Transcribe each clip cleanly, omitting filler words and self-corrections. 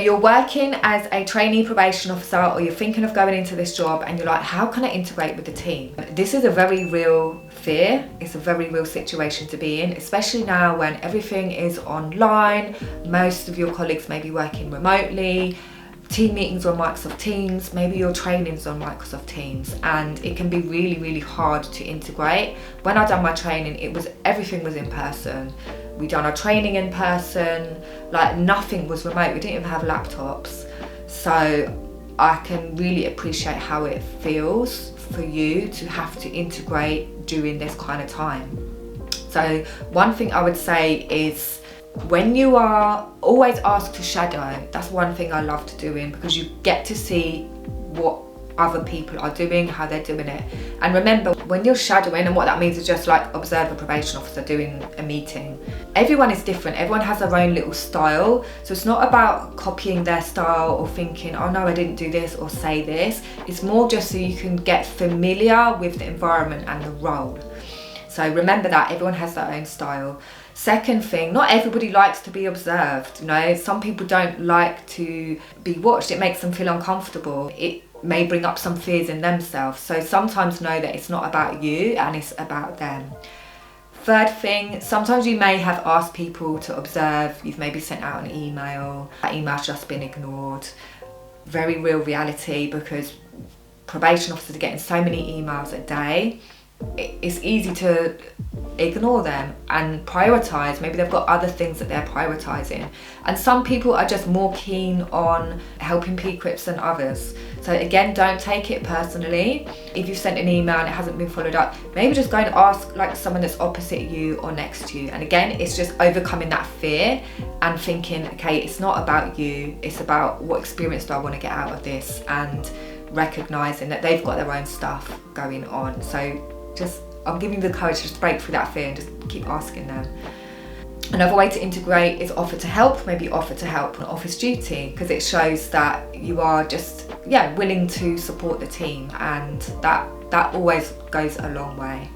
you're working as a trainee probation officer, or you're thinking of going into this job and you're like, how can I integrate with the team? This is a very real fear. It's a very real situation to be in, especially now when everything is online. Most of your colleagues may be working remotely, team meetings on Microsoft Teams, maybe your training's on Microsoft Teams, and it can be really, really hard to integrate. When I done my training, everything was in person. We done our training in person, like nothing was remote. We didn't even have laptops. So I can really appreciate how it feels for you to have to integrate during this kind of time. So one thing I would say is, when you are always asked to shadow, that's one thing I loved doing, because you get to see what other people are doing, how they're doing it. And remember, when you're shadowing, and what that means is just like observe a probation officer doing a meeting. Everyone is different, everyone has their own little style. So it's not about copying their style or thinking, oh no, I didn't do this or say this. It's more just so you can get familiar with the environment and the role. So remember that everyone has their own style. Second thing, not everybody likes to be observed. You know, some people don't like to be watched. It makes them feel uncomfortable. It may bring up some fears in themselves. So sometimes know that it's not about you and it's about them. Third thing, sometimes you may have asked people to observe. You've maybe sent out an email. That email's just been ignored. Very real reality, because probation officers are getting so many emails a day. It's easy to ignore them and prioritise. Maybe they've got other things that they're prioritising. And some people are just more keen on helping P-Crips than others. So again, don't take it personally. If you've sent an email and it hasn't been followed up, maybe just go and ask like someone that's opposite you or next to you. And again, it's just overcoming that fear and thinking, okay, it's not about you, it's about what experience do I want to get out of this, and recognising that they've got their own stuff going on. So I'm giving you the courage to just break through that fear and just keep asking them. Another way to integrate is offer to help. Maybe offer to help on office duty, because it shows that you are just willing to support the team, and that always goes a long way.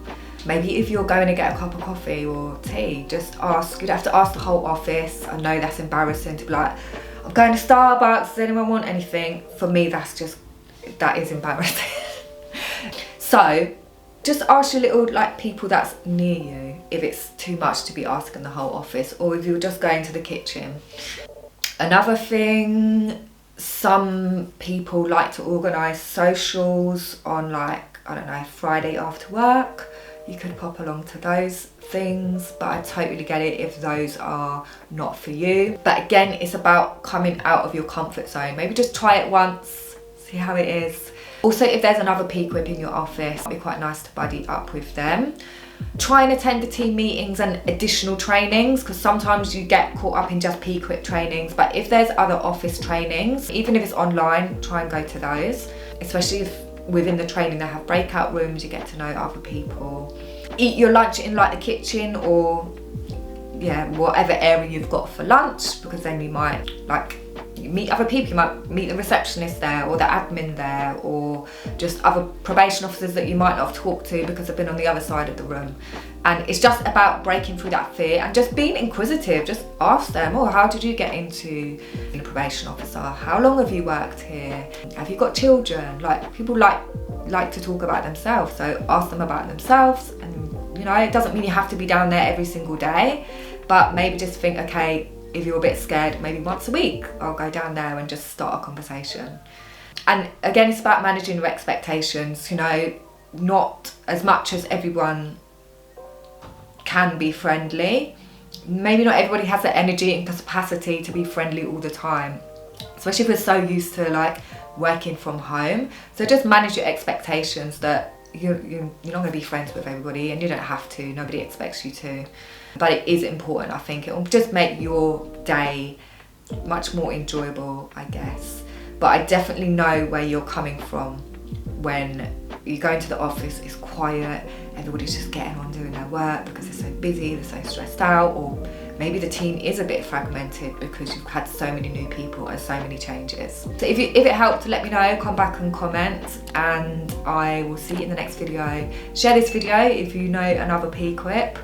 Maybe if you're going to get a cup of coffee or tea, just ask. You don't have to ask the whole office. I know that's embarrassing to be like, I'm going to Starbucks, does anyone want anything? For me, that is embarrassing. So just ask your little people that's near you if it's too much to be asking the whole office, or if you're just going to the kitchen. Another thing, some people like to organise socials on Friday after work. You could pop along to those things, but I totally get it if those are not for you. But again, it's about coming out of your comfort zone. Maybe just try it once, see how it is. Also, if there's another P-Quip in your office, it'd be quite nice to buddy up with them. Try and attend the team meetings and additional trainings, because sometimes you get caught up in just P-Quip trainings. But if there's other office trainings, even if it's online, try and go to those. Especially if within the training they have breakout rooms, you get to know other people. Eat your lunch in the kitchen, or whatever area you've got for lunch, because then you might meet other people. You might meet the receptionist there, or the admin there, or just other probation officers that you might not have talked to because they've been on the other side of the room. And it's just about breaking through that fear and just being inquisitive. Just ask them, how did you get into being a probation officer? How long have you worked here? Have you got children? People like to talk about themselves, so ask them about themselves. And it doesn't mean you have to be down there every single day, but maybe just think, okay, if you're a bit scared, maybe once a week I'll go down there and just start a conversation. And again, it's about managing your expectations. Not as much as everyone can be friendly. Maybe not everybody has the energy and capacity to be friendly all the time, especially if we're so used to working from home. So just manage your expectations that you're not going to be friends with everybody, and you don't have to. Nobody expects you to. But it is important, I think. It will just make your day much more enjoyable, I guess. But I definitely know where you're coming from when you go into the office, it's quiet, everybody's just getting on doing their work because they're so busy, they're so stressed out, or maybe the team is a bit fragmented because you've had so many new people and so many changes. So if it helped, let me know, come back and comment, and I will see you in the next video. Share this video if you know another P-Quip,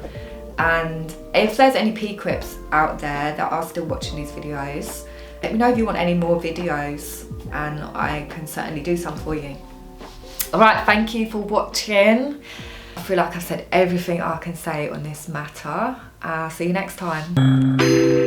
And if there's any P-Crips out there that are still watching these videos, let me know if you want any more videos and I can certainly do some for you. Alright, thank you for watching. I feel like I've said everything I can say on this matter. See you next time.